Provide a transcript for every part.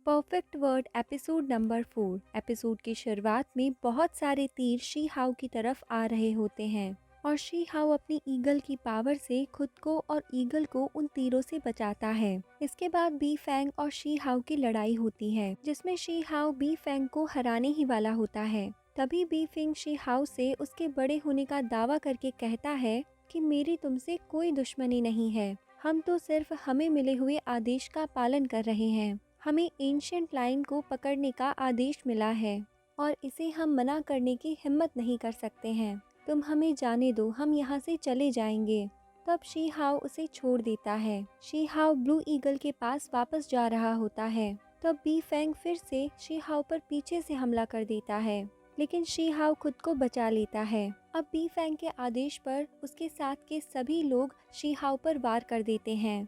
Perfect word episode number 4। Episode की शुरुआत में बहुत सारे तीर शी हाउ की तरफ आ रहे होते हैं और शी हाउ अपनी ईगल की पावर से खुद को और ईगल को उन तीरों से बचाता है। इसके बाद बी फैंग और शी हाउ की लड़ाई होती है जिसमें शी हाउ बी फैंग को हराने ही वाला होता है। तभी बी फैंग शी हाउ से उसके बड़े होने का दावा करके कहता है कि मेरी तुमसे कोई दुश्मनी नहीं है, हम तो सिर्फ हमें मिले हुए आदेश का पालन कर रहे हैं। हमें एंशिएंट लाइन को पकड़ने का आदेश मिला है और इसे हम मना करने की हिम्मत नहीं कर सकते हैं। तुम हमें जाने दो, हम यहाँ से चले जाएंगे। तब शी हाउ उसे छोड़ देता है। शी हाउ ब्लू ईगल के पास वापस जा रहा होता है। तब बी फैंग फिर से शी हाउ पर पीछे से हमला कर देता है, लेकिन शी हाउ खुद को बचा लेता है। अब बी फैंग के आदेश पर उसके साथ के सभी लोग शी हाउ पर वार कर देते हैं।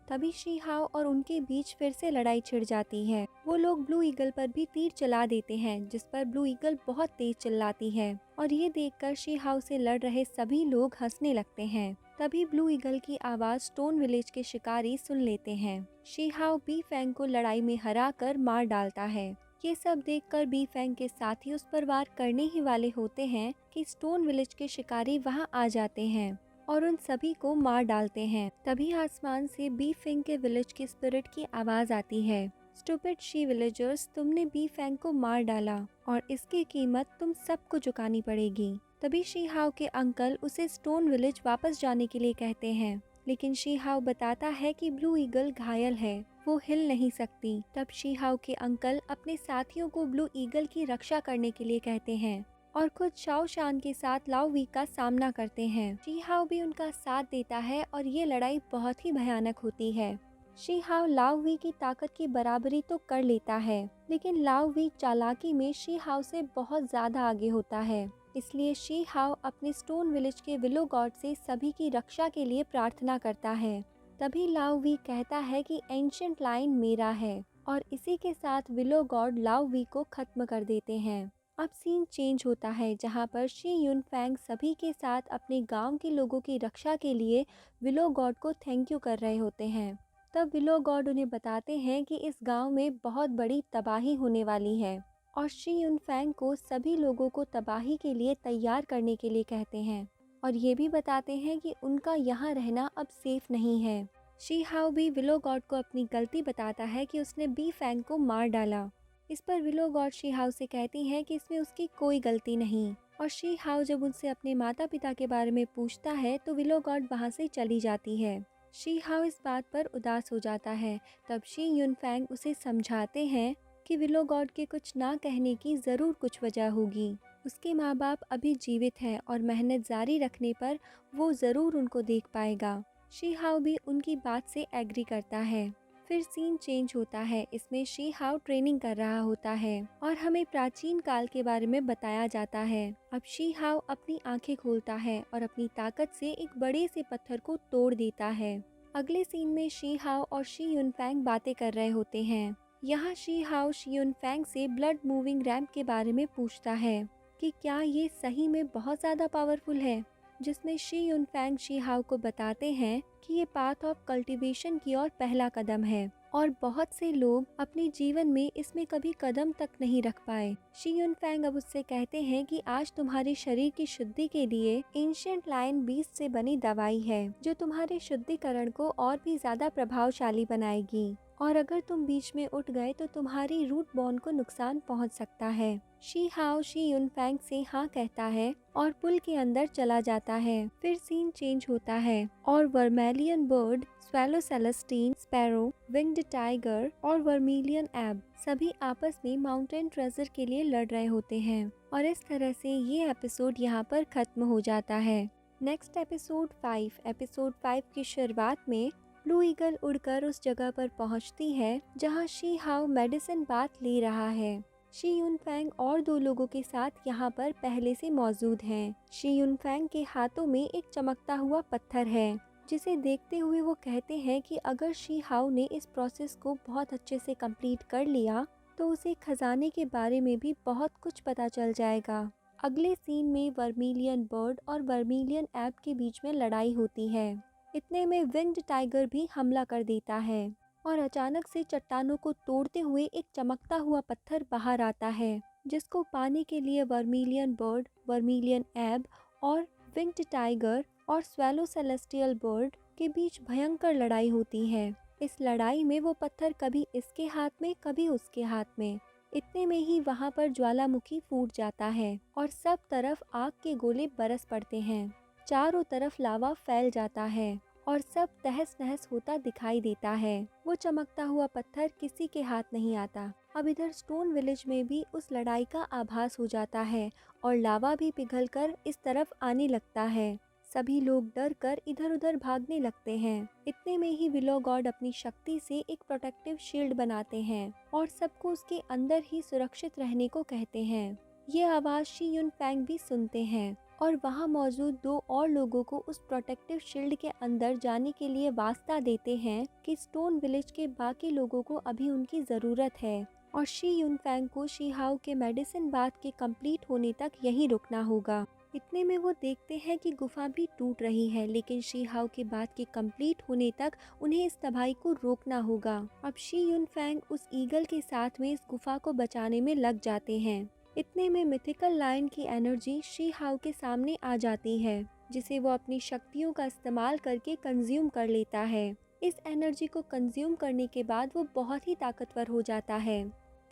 तभी शी हाउ और उनके बीच फिर से लड़ाई छिड़ जाती है। वो लोग ब्लू ईगल पर भी तीर चला देते हैं, जिस पर ब्लू ईगल बहुत तेज चिल्लाती है और ये देखकर शी हाउ से लड़ रहे सभी लोग हंसने लगते हैं। तभी ब्लू ईगल की आवाज स्टोन विलेज के शिकारी सुन लेते हैं। शी हाउ बी फैंग को लड़ाई में हरा कर मार डालता है। ये सब देखकर बी फैंग के साथी उस पर वार करने ही वाले होते हैं कि स्टोन विलेज के शिकारी वहां आ जाते हैं और उन सभी को मार डालते हैं। तभी आसमान से बी फैंग के विलेज की स्पिरिट की आवाज आती है, स्टूपिड शी विलेजर्स, तुमने बी फैंग को मार डाला और इसकी कीमत तुम सबको चुकानी पड़ेगी। तभी शी हाउ के अंकल उसे स्टोन विलेज वापस जाने के लिए कहते हैं, लेकिन शी हाउ बताता है कि ब्लू ईगल घायल है, वो हिल नहीं सकती। तब शी हाउ के अंकल अपने साथियों को ब्लू ईगल की रक्षा करने के लिए कहते हैं और खुद शाओ शान के साथ लाओ वी का सामना करते हैं। शी हाउ भी उनका साथ देता है और ये लड़ाई बहुत ही भयानक होती है। शी हाउ लाओ वी की ताकत की बराबरी तो कर लेता है, लेकिन लाओ वी चालाकी में शी हाउ से बहुत ज्यादा आगे होता है। इसलिए शी हाउ अपने स्टोन विलेज के विलो गॉड से सभी की रक्षा के लिए प्रार्थना करता है। तभी लाओ वी कहता है कि एंशिएंट लाइन मेरा है और इसी के साथ विलो गॉड लाओ वी को खत्म कर देते हैं। अब सीन चेंज होता है, जहां पर शी यून फैंग सभी के साथ अपने गांव के लोगों की रक्षा के लिए विलो गॉड को थैंक यू कर रहे होते हैं। तब विलो गॉड उन्हें बताते हैं कि इस गांव में बहुत बड़ी तबाही होने वाली है और शी यून फैंग को सभी लोगों को तबाही के लिए तैयार करने के लिए कहते हैं और ये भी बताते हैं कि उनका यहाँ रहना अब सेफ नहीं है। शी हाउ भी विलो गॉड को अपनी गलती बताता है कि उसने बी फैंग को मार डाला। इस पर विलो गॉड शी हाउ से कहती है कि इसमें उसकी कोई गलती नहीं और शी हाउ जब उनसे अपने माता पिता के बारे में पूछता है तो विलो गॉड वहां से चली जाती है। शी हाउ इस बात पर उदास हो जाता है। तब शी यून फैंग उसे समझाते हैं कि विलो गॉड के कुछ ना कहने की जरूर कुछ वजह होगी। उसके माँ बाप अभी जीवित हैं और मेहनत जारी रखने पर वो जरूर उनको देख पाएगा। शी हाउ भी उनकी बात से एग्री करता है। फिर सीन चेंज होता है। इसमें शी हाउ ट्रेनिंग कर रहा होता है और हमें प्राचीन काल के बारे में बताया जाता है। अब शी हाउ अपनी आंखें खोलता है और अपनी ताकत से एक बड़े से पत्थर को तोड़ देता है। अगले सीन में शी हाउ और शी यून फैंग बातें कर रहे होते हैं। यहाँ शी हाउ शी यून फैंग से ब्लड मूविंग रैम्प के बारे में पूछता है कि क्या ये सही में बहुत ज्यादा पावरफुल है, जिसमें शी यून फैंग शी हाउ को बताते हैं कि ये पाथ ऑफ कल्टीवेशन की ओर पहला कदम है और बहुत से लोग अपने जीवन में इसमें कभी कदम तक नहीं रख पाए। शी यून फैंग अब उससे कहते हैं कि आज तुम्हारे शरीर की शुद्धि के लिए एंशिएंट लायन बीस्ट से बनी दवाई है, जो तुम्हारे शुद्धिकरण को और भी ज्यादा प्रभावशाली बनाएगी और अगर तुम बीच में उठ गए तो तुम्हारी रूट बोन को नुकसान पहुंच सकता है। शी हाउ शी यून फैंग से हाँ कहता है और पुल के अंदर चला जाता है। फिर सीन चेंज होता है और vermilion bird, swallow celestine, sparrow, winged tiger और वर्मिलियन एब सभी आपस में माउंटेन ट्रेजर के लिए लड़ रहे होते हैं और इस तरह से ये एपिसोड यहाँ पर खत्म हो जाता है। Next episode 5। एपिसोड 5 की शुरुआत में ब्लू ईगल उड़कर उस जगह पर पहुंचती है जहां शी हाउ मेडिसिन बात ले रहा है। शी यून फैंग और दो लोगों के साथ यहाँ पर पहले से मौजूद हैं। शी यून फैंग के हाथों में एक चमकता हुआ पत्थर है, जिसे देखते हुए वो कहते हैं कि अगर शी हाउ ने इस प्रोसेस को बहुत अच्छे से कंप्लीट कर लिया तो उसे खजाने के बारे में भी बहुत कुछ पता चल जाएगा। अगले सीन में वर्मिलियन बर्ड और वर्मिलियन एब के बीच में लड़ाई होती है। इतने में विंग्ड टाइगर भी हमला कर देता है और अचानक से चट्टानों को तोड़ते हुए एक चमकता हुआ पत्थर बाहर आता है, जिसको पाने के लिए वर्मिलियन बर्ड, वर्मिलियन एब और विंग्ड टाइगर और स्वेलो सेलेस्टियल बर्ड के बीच भयंकर लड़ाई होती है। इस लड़ाई में वो पत्थर कभी इसके हाथ में, कभी उसके हाथ में। इतने में ही वहाँ पर ज्वालामुखी फूट जाता है और सब तरफ आग के गोले बरस पड़ते हैं। चारों तरफ लावा फैल जाता है और सब तहस नहस होता दिखाई देता है। वो चमकता हुआ पत्थर किसी के हाथ नहीं आता। अब इधर स्टोन विलेज में भी उस लड़ाई का आभास हो जाता है और लावा भी पिघलकर इस तरफ आने लगता है। सभी लोग डर कर इधर उधर भागने लगते हैं। इतने में ही विलो गॉड अपनी शक्ति से एक प्रोटेक्टिव शील्ड बनाते हैं और सबको उसके अंदर ही सुरक्षित रहने को कहते हैं। ये आवाज शी युन फैंग भी सुनते हैं और वहाँ मौजूद दो और लोगों को उस प्रोटेक्टिव शील्ड के अंदर जाने के लिए वास्ता देते हैं कि स्टोन विलेज के बाकी लोगों को अभी उनकी ज़रूरत है और शी युन फैंग को शी हाओ के मेडिसिन बाथ के कंप्लीट होने तक यहीं रुकना होगा। इतने में वो देखते हैं कि गुफा भी टूट रही है, लेकिन शी हाओ के बात के कंप्लीट होने तक उन्हें इस तबाही को रोकना होगा। अब शी युन फैंग उस ईगल के साथ में इस गुफा को बचाने में लग जाते हैं। इतने में मिथिकल लायन की एनर्जी शी हाओ के सामने आ जाती है, जिसे वो अपनी शक्तियों का इस्तेमाल करके कंज्यूम कर लेता है। इस एनर्जी को कंज्यूम करने के बाद वो बहुत ही ताकतवर हो जाता है,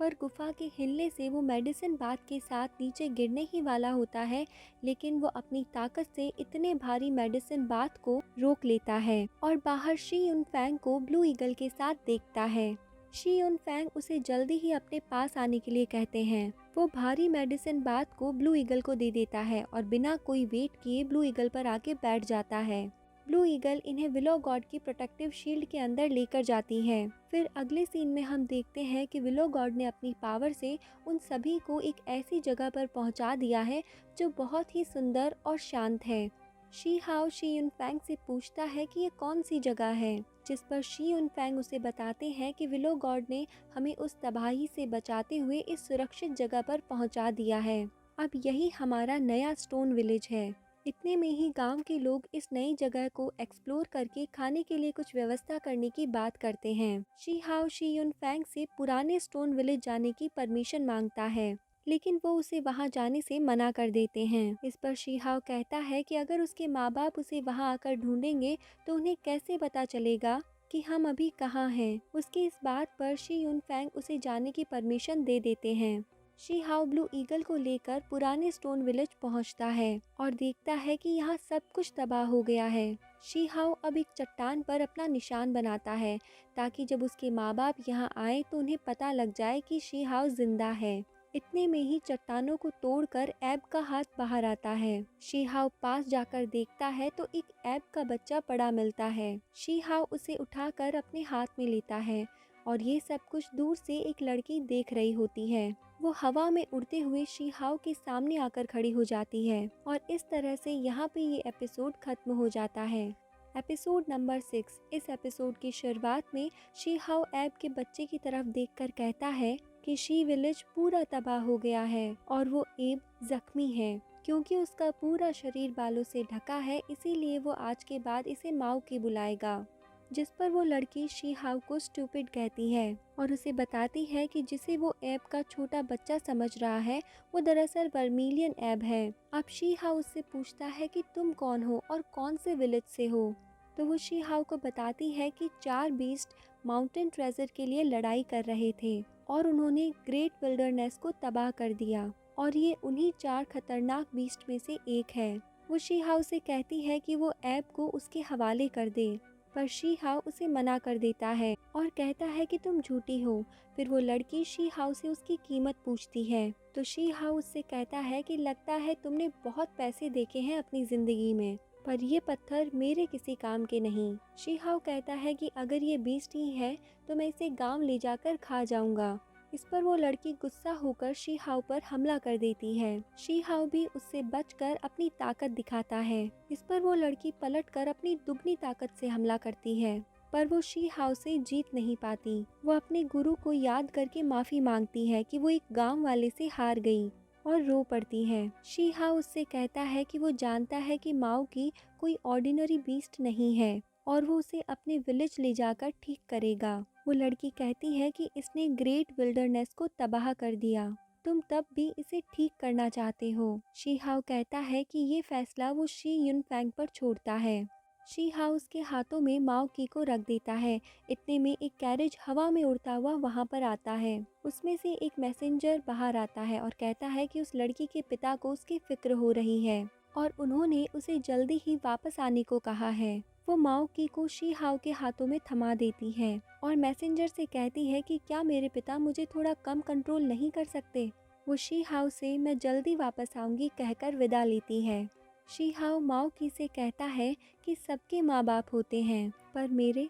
पर गुफा के हिलने से वो मेडिसिन बाथ के साथ नीचे गिरने ही वाला होता है, लेकिन वो अपनी ताकत से इतने भारी मेडिसिन बाथ को रोक लेता है और बाहर शी युन फैंग को ब्लू ईगल के साथ देखता है। शी युन फैंग उसे जल्दी ही अपने पास आने के लिए कहते हैं। वो भारी मेडिसिन बाथ को ब्लू ईगल को दे देता है और बिना कोई वेट किए ब्लू ईगल पर आके बैठ जाता है। ब्लू ईगल इन्हें विलो गॉड की प्रोटेक्टिव शील्ड के अंदर लेकर जाती है। फिर अगले सीन में हम देखते हैं कि विलो गॉड ने अपनी पावर से उन सभी को एक ऐसी जगह पर पहुंचा दिया है जो बहुत ही सुंदर और शांत है। शी हाओ शी युन फैंग से पूछता है कि ये कौन सी जगह है, जिस पर शी युन फैंग उसे बताते हैं कि विलो गॉड ने हमें उस तबाही से बचाते हुए इस सुरक्षित जगह पर पहुंचा दिया है। अब यही हमारा नया स्टोन विलेज है। इतने में ही गांव के लोग इस नई जगह को एक्सप्लोर करके खाने के लिए कुछ व्यवस्था करने की बात करते हैं। शी हाओ शी युन फैंग से पुराने स्टोन विलेज जाने की परमिशन मांगता है, लेकिन वो उसे वहां जाने से मना कर देते हैं। इस पर शी हाओ कहता है कि अगर उसके माँ बाप उसे वहां आकर ढूंढेंगे तो उन्हें कैसे पता चलेगा कि हम अभी कहाँ हैं। उसकी इस बात पर शी युन फैंग उसे जाने की परमिशन दे देते हैं। शी हाओ ब्लू ईगल को लेकर पुराने स्टोन विलेज पहुंचता है और देखता है कि यहाँ सब कुछ तबाह हो गया है। शी हाओ अब एक चट्टान पर अपना निशान बनाता है ताकि जब उसके माँ बाप यहाँ आए तो उन्हें पता लग जाए कि शी हाओ जिंदा है। इतने में ही चट्टानों को तोड़कर एब का हाथ बाहर आता है। शी हाओ पास जाकर देखता है तो एक एब का बच्चा पड़ा मिलता है। शी हाओ उसे उठाकर अपने हाथ में लेता है और ये सब कुछ दूर से एक लड़की देख रही होती है। वो हवा में उड़ते हुए शी हाओ के सामने आकर खड़ी हो जाती है और इस तरह से यहाँ पे ये एपिसोड खत्म हो जाता है। Episode number 6। इस एपिसोड की शुरुआत में शी हाओ एब के बच्चे की तरफ देखकर कहता है कि शी विलेज पूरा तबाह हो गया है और वो एब जख्मी है। क्योंकि उसका पूरा शरीर बालों से ढका है, इसीलिए वो आज के बाद इसे माओ की बुलाएगा। जिस पर वो लड़की शी हाओ को स्टूपिड कहती है और उसे बताती है कि जिसे वो एब का छोटा बच्चा समझ रहा है वो दरअसल वर्मिलियन एब है। अब शी हाओ उससे पूछता है कि तुम कौन हो और कौन से विलेज से हो। तो वो शी हाओ को बताती है कि 4 बीस्ट माउंटेन ट्रेजर के लिए लड़ाई कर रहे थे और उन्होंने ग्रेट विल्डरनेस को तबाह कर दिया और ये उन्हीं 4 खतरनाक बीस्ट में से एक है। वो शी हाओ से कहती है कि वो एब को उसके हवाले कर दे, पर शी हाओ उसे मना कर देता है और कहता है कि तुम झूठी हो। फिर वो लड़की शी हाओ से उसकी कीमत पूछती है तो शी हाओ उससे कहता है कि लगता है तुमने बहुत पैसे देखे हैं अपनी जिंदगी में, पर ये पत्थर मेरे किसी काम के नहीं। शी हाओ कहता है कि अगर ये बीस्ट ही है तो मैं इसे गांव ले जाकर खा जाऊंगा। इस पर वो लड़की गुस्सा होकर शी हाओ पर हमला कर देती है। शी हाओ भी उससे बचकर अपनी ताकत दिखाता है। इस पर वो लड़की पलटकर अपनी दुगनी ताकत से हमला करती है, पर वो शी हाओ से जीत नहीं पाती। वो अपने गुरु को याद करके माफी मांगती है कि वो एक गांव वाले से हार गई और रो पड़ती है। शी हाओ उससे कहता है कि वो जानता है कि माओ की कोई ऑर्डिनरी बीस्ट नहीं है और वो उसे अपने विलेज ले जाकर ठीक करेगा। वो लड़की कहती है कि इसने ग्रेट विल्डरनेस को तबाह कर दिया, तुम तब भी इसे ठीक करना चाहते हो। शी हाउ कहता है कि ये फैसला वो शी युन फैंग पर छोड़ता है। शी हाउ उसके हाथों में माओ की को रख देता है। इतने में एक कैरेज हवा में उड़ता हुआ वहाँ पर आता है। उसमें से एक मैसेंजर बाहर आता है और कहता है कि उस लड़की के पिता को उसकी फिक्र हो रही है और उन्होंने उसे जल्दी ही वापस आने को कहा है। वो माओ की को शी हाउ के हाथों में थमा देती है और मैसेंजर से कहती है कि क्या मेरे पिता मुझे थोड़ा कम कंट्रोल नहीं कर सकते। वो शी हाउ से मैं जल्दी वापस आऊंगी कहकर विदा लेती है। शी हाउ माओ की से कहता है कि सबके माँ बाप होते हैं पर मेरे।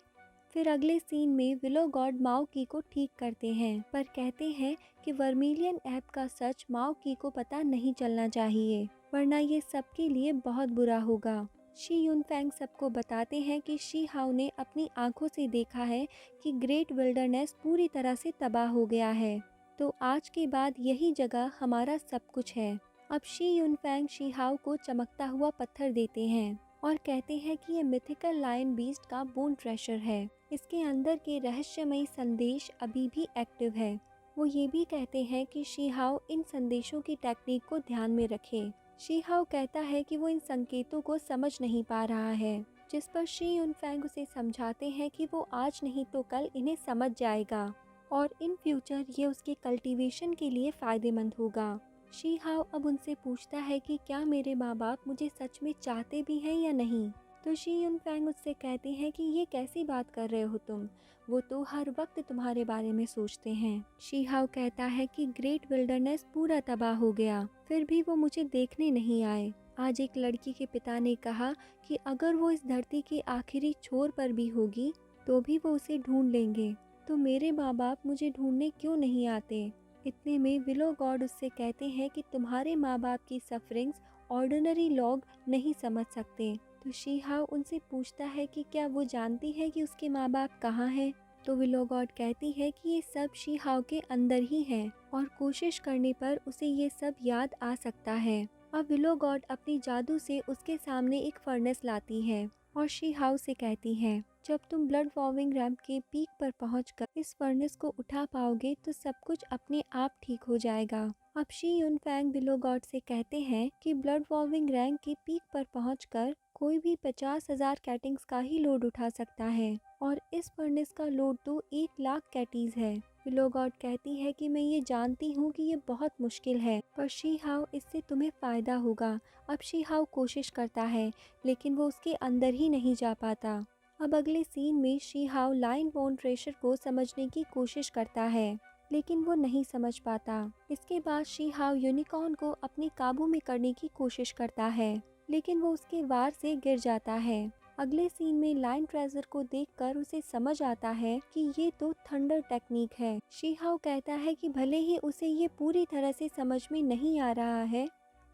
फिर अगले सीन में विलो गॉड माओ की को ठीक करते हैं पर कहते हैं कि वर्मिलियन ऐप का सच माओ की को पता नहीं चलना चाहिए वरना ये सबके लिए बहुत बुरा होगा। शी युन फैंग सबको बताते हैं कि शी हाउ ने अपनी आंखों से देखा है कि ग्रेट विल्डरनेस पूरी तरह से तबाह हो गया है, तो आज के बाद यही जगह हमारा सब कुछ है। अब शी युन फैंग शी हाउ को चमकता हुआ पत्थर देते हैं और कहते हैं कि ये मिथिकल लायन बीस्ट का बोन ट्रेशर है, इसके अंदर के रहस्यमयी संदेश अभी भी एक्टिव है। वो ये भी कहते हैं कि शी हाउ इन संदेशों की टेक्निक को ध्यान में रखे। शी हाउ कहता है कि वो इन संकेतों को समझ नहीं पा रहा है, जिस पर शी युन फैंग उसे समझाते हैं कि वो आज नहीं तो कल इन्हें समझ जाएगा और इन फ्यूचर ये उसके कल्टीवेशन के लिए फ़ायदेमंद होगा। शी हाउ अब उनसे पूछता है कि क्या मेरे माँ बाप मुझे सच में चाहते भी हैं या नहीं, तो शी युन फैंग उससे कहते हैं कि ये कैसी बात कर रहे हो तुम, वो तो हर वक्त तुम्हारे बारे में सोचते हैं। शी हाउ कहता है कि ग्रेट विल्डरनेस पूरा तबाह हो गया फिर भी वो मुझे देखने नहीं आए। आज एक लड़की के पिता ने कहा कि अगर वो इस धरती के आखिरी छोर पर भी होगी तो भी वो उसे ढूंढ लेंगे, तो मेरे माँ बाप मुझे ढूंढने क्यों नहीं आते। इतने में विलो गॉड उससे कहते हैं कि तुम्हारे माँ बाप की सफरिंग्स ऑर्डिनरी लोग नहीं समझ सकते। तो शी हाउ उनसे पूछता है कि क्या वो जानती है कि उसके माँ बाप कहाँ हैं, तो विलो गॉड कहती है कि ये सब शी हाउ के अंदर ही है और कोशिश करने पर उसे ये सब याद आ सकता है। अब विलो गॉड अपनी जादू से उसके सामने एक फर्नेस लाती है और शी हाउ से कहती है जब तुम ब्लड वॉर्मिंग रैंप के पीक पर पहुंचकर इस फर्नेस को उठा पाओगे तो सब कुछ अपने आप ठीक हो जाएगा। अब शी युन फैंग विलो गॉड से कहते हैं कि ब्लड वॉर्मिंग रैंक के पीक पर पहुंचकर कोई भी 50,000 कैटिंग्स का ही लोड उठा सकता है और इस फर्नेस का लोड तो 1,00,000 कैटीज है। विलो गॉड कहती है कि मैं ये जानती हूँ कि ये बहुत मुश्किल है पर शी हाउ इससे तुम्हें फ़ायदा होगा। अब शी हाउ कोशिश करता है लेकिन वो उसके अंदर ही नहीं जा पाता। अब अगले सीन में शी हाउ लाइन बोन ट्रेशर को समझने की कोशिश करता है लेकिन वो नहीं समझ पाता। इसके बाद शी हाउ यूनिकॉर्न को अपने काबू में करने की कोशिश करता है लेकिन वो उसके वार से गिर जाता है। अगले सीन में लाइन ट्रेजर को देखकर उसे समझ आता है कि ये तो थंडर टेक्निक है। शी हाउ कहता है कि भले ही उसे ये पूरी तरह से समझ में नहीं आ रहा है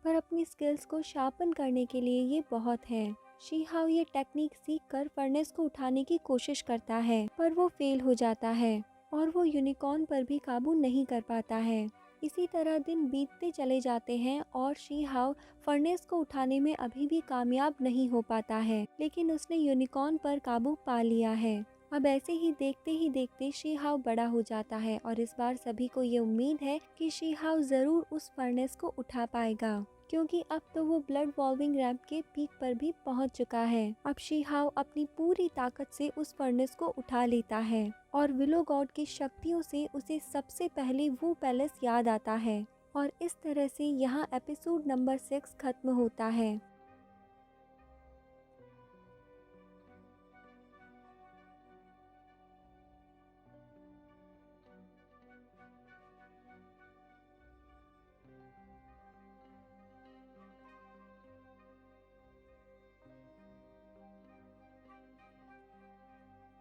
पर अपनी स्किल्स को शार्पन करने के लिए ये बहुत है। शी हाउ ये टेक्निक सीखकर फर्नेस को उठाने की कोशिश करता है पर वो फेल हो जाता है और वो यूनिकॉर्न पर भी काबू नहीं कर पाता है। इसी तरह दिन बीतते चले जाते हैं और शी हाउ फर्नेस को उठाने में अभी भी कामयाब नहीं हो पाता है लेकिन उसने यूनिकॉर्न पर काबू पा लिया है। अब ऐसे ही देखते शी हाउ बड़ा हो जाता है और इस बार सभी को ये उम्मीद है कि शी हाउ जरूर उस फर्नेस को उठा पाएगा क्योंकि अब तो वो ब्लड वॉल्विंग रैंप के पीक पर भी पहुंच चुका है। अब शी हाउ अपनी पूरी ताकत से उस फर्नेस को उठा लेता है और विलो गॉड की शक्तियों से उसे सबसे पहले वो पैलेस याद आता है और इस तरह से यहाँ एपिसोड नंबर 6 खत्म होता है।